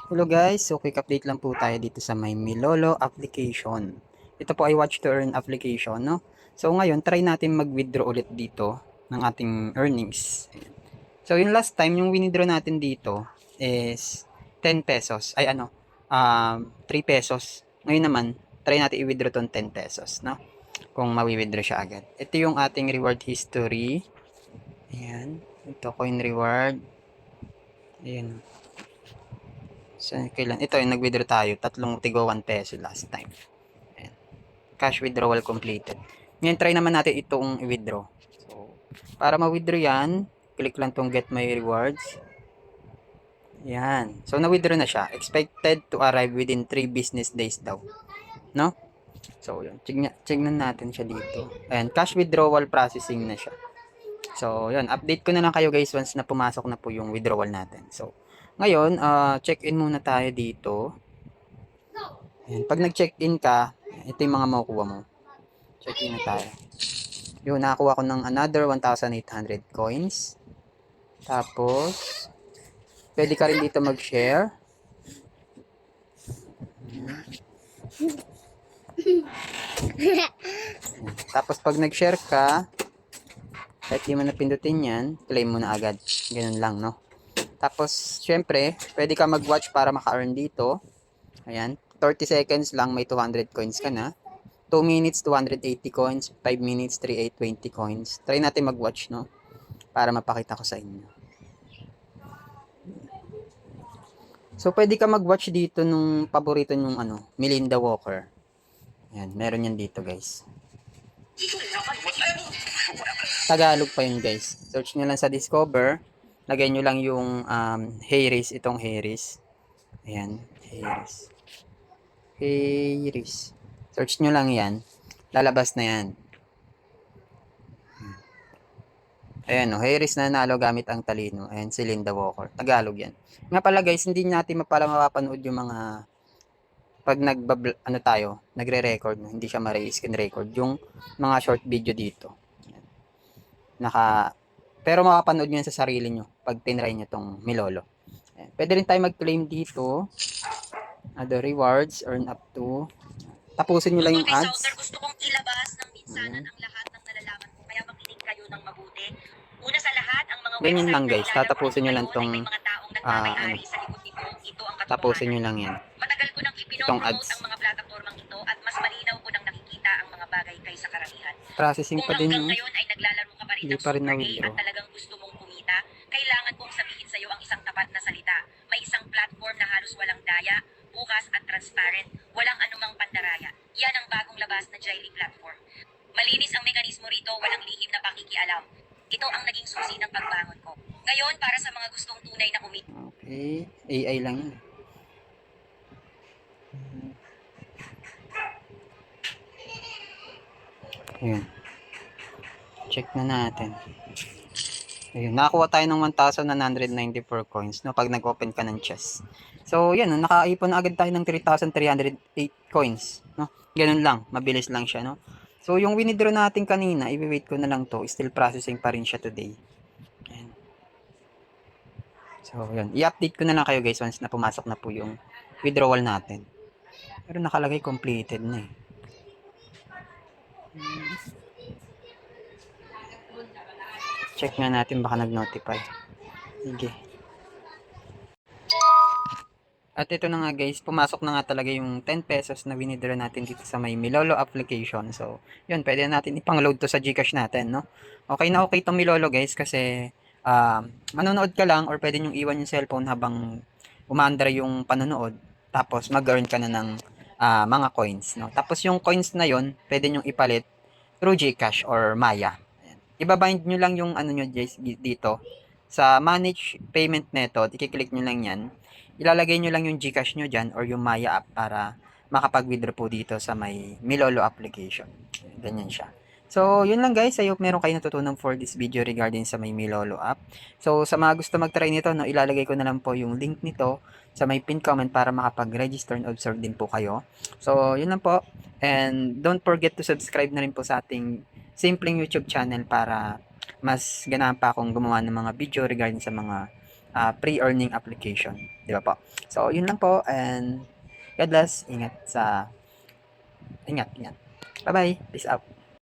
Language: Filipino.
Hello guys, so quick update lang po tayo dito sa may Milolo application. Ito po ay watch to earn application, no? So ngayon, try natin mag-withdraw ulit dito ng ating earnings. Ayan. So yung last time, yung withdraw natin dito is 10 pesos. Ay ano, 3 pesos. Ngayon naman, try natin i-withdraw tong 10 pesos, no? Kung mawi-withdraw siya agad. Ito yung ating reward history. Ayan. Ito coin reward. Ayan. So, kailan? Ito yung nag-withdraw tayo. Tatlong tigo 1 peso last time. Ayan. Cash withdrawal completed. Ngayon, try naman natin itong i-withdraw. So, para ma-withdraw yan, click lang tong get my rewards. Yan. So, na-withdraw na siya. Expected to arrive within 3 business days daw. No? So, yun. Tignan natin siya dito. Ayan. Cash withdrawal processing na siya. So, yun. Update ko na lang kayo guys once na pumasok na po yung withdrawal natin. So, ngayon, check-in muna tayo dito. Ayan. Pag nag-check-in ka, ito yung mga makukuha mo. Check-in na tayo. Yun, nakakuha ko ng another 1,800 coins. Tapos, pwede ka rin dito mag-share. Tapos, pag nag-share ka, kahit di mo na pindutin yan, claim mo na agad. Ganun lang, no? Tapos, syempre, pwede ka mag-watch para maka-earn dito. Ayan, 30 seconds lang, may 200 coins ka na. 2 minutes, 280 coins. 5 minutes, 3820 coins. Try natin mag-watch, no? Para mapakita ko sa inyo. So, pwede ka mag-watch dito nung paborito nyung ano, Melinda Walker. Ayan, meron yan dito, guys. Tagalog pa yun, guys. Search nyo lang sa Discover. Lagay nyo lang yung Harris, itong Harris. Ayan, Harris. Harris. Search nyo lang yan. Lalabas na yan. Ayan o, Harris na nalo gamit ang talino. Ayan, si Linda Walker. Tagalog yan. Nga pala guys, hindi natin pala mapapanood yung mga pag ano tayo, nagre-record, hindi siya ma-screen record yung mga short video dito. Ayan. Pero mapapanood nyo yan sa sarili nyo pag tinry nyo tong Milolo. Ayan. Pwede rin tayo mag-claim dito. Other rewards, earn up to. Tapusin nyo lang yung ads. Gusto kong ilabas ng minsanan ang lahat ng nalalaman ko, kaya makinig kayo ng mabuti. Una sa lahat, ang mga Ganyan website lang na guys, nilalaro tatapusin nyo lang ngayon ay tong may mga taong ano, nagmamayari sa likod nito. Ito ang tapusin nyo katotohanan. lang yan. Matagal ko nang Itong ipinopromote ads. ang mga platformang ito at mas malinaw ko nang nakikita ang mga bagay kaysa karamihan. Processing Kung pa din hanggang no? ngayon ay naglalaro ka pa rin Hindi ng pa rin Super A na-withdraw. at talagang gusto mong kumita, kailangan kong sabihin sa iyo ang isang tapat na salita. May isang platform na halos walang daya, bukas at transparent, walang anumang pandaraya. Yan ang bagong labas na Jiley platform. Malinis ang mekanismo rito, walang lihim na pakikialam. Ito ang naging susi ng pagbangon ko. Ngayon, para sa mga gustong tunay na kumita. Okay, AI lang yun. Ayun. Check na natin. Ayun, nakakuha tayo ng 1,194 coins no, pag nag-open ka ng chest. So, yan, no, nakaipon na agad tayo ng 3,308 coins. No? Ganun lang, mabilis lang siya. No? So, yung winidraw natin kanina, i-wait ko na lang to. Still processing pa rin siya today. Ayan. So, yun. I-update ko na lang kayo guys once na pumasok na po yung withdrawal natin. Pero nakalagay completed na eh. Check nga natin baka nag-notify. Sige. At ito na nga guys, pumasok na nga talaga yung 10 pesos na winidraw natin dito sa may Milolo application. So, yun, pwede natin ipang-load to sa GCash natin, no? Okay na okay itong Milolo guys kasi manonood ka lang or pwede nyong iwan yung cellphone habang umaandar yung panonood. Tapos mag-earn ka na ng mga coins, no? Tapos yung coins na yon pwede nyong ipalit through GCash or Maya. Ayan. Ibabind nyo lang yung ano nyo guys dito. Sa manage payment method, i-click nyo lang yan. Ilalagay nyo lang yung GCash nyo dyan or yung Maya app para makapag-withdraw po dito sa may Milolo application. Ganyan siya. So, yun lang guys. I hope meron kayo natutunan for this video regarding sa may Milolo app. So, sa mga gusto mag-try nito, no, ilalagay ko na lang po yung link nito sa may pin comment para makapag-register and observe din po kayo. So, yun lang po. And don't forget to subscribe na rin po sa ating simpleng YouTube channel para mas ganahan pa akong gumawa ng mga video regarding sa mga pre-earning application. Di ba po? So, yun lang po and God bless. Ingat. Ingat. Bye-bye. Peace out.